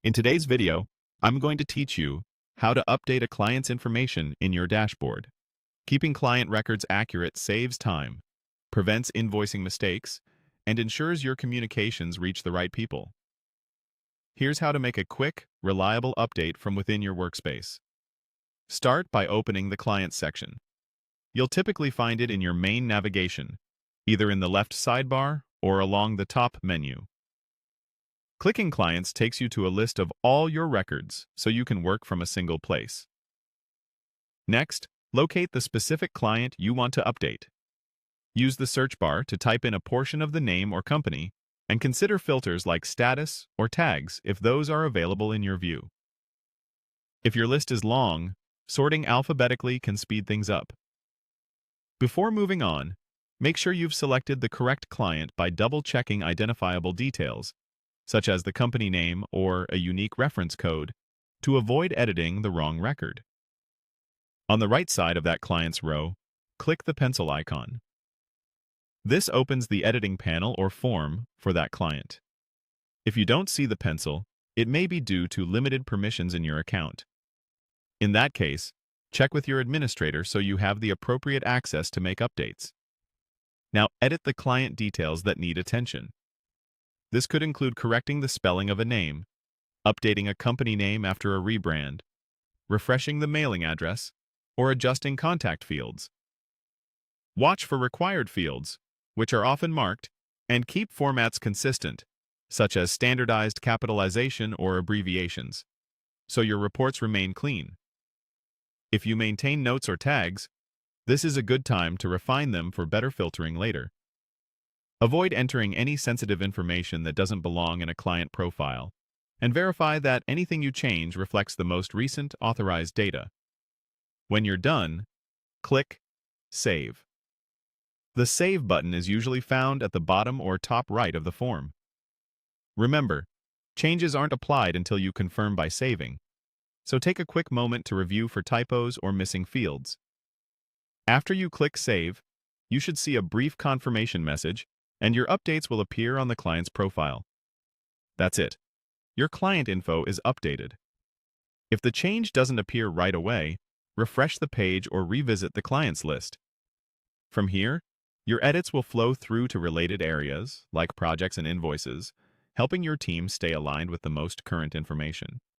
In today's video, I'm going to teach you how to update a client's information in your dashboard. Keeping client records accurate saves time, prevents invoicing mistakes, and ensures your communications reach the right people. Here's how to make a quick, reliable update from within your workspace. Start by opening the Clients section. You'll typically find it in your main navigation, either in the left sidebar or along the top menu. Clicking Clients takes you to a list of all your records so you can work from a single place. Next, locate the specific client you want to update. Use the search bar to type in a portion of the name or company, and consider filters like status or tags if those are available in your view. If your list is long, sorting alphabetically can speed things up. Before moving on, make sure you've selected the correct client by double-checking identifiable details, such as the company name or a unique reference code, to avoid editing the wrong record. On the right side of that client's row, click the pencil icon. This opens the editing panel or form for that client. If you don't see the pencil, it may be due to limited permissions in your account. In that case, check with your administrator so you have the appropriate access to make updates. Now edit the client details that need attention. This could include correcting the spelling of a name, updating a company name after a rebrand, refreshing the mailing address, or adjusting contact fields. Watch for required fields, which are often marked, and keep formats consistent, such as standardized capitalization or abbreviations, so your reports remain clean. If you maintain notes or tags, this is a good time to refine them for better filtering later. Avoid entering any sensitive information that doesn't belong in a client profile, and verify that anything you change reflects the most recent authorized data. When you're done, click Save. The Save button is usually found at the bottom or top right of the form. Remember, changes aren't applied until you confirm by saving, so take a quick moment to review for typos or missing fields. After you click Save, you should see a brief confirmation message, and your updates will appear on the client's profile. That's it. Your client info is updated. If the change doesn't appear right away, refresh the page or revisit the clients list. From here, your edits will flow through to related areas, like projects and invoices, helping your team stay aligned with the most current information.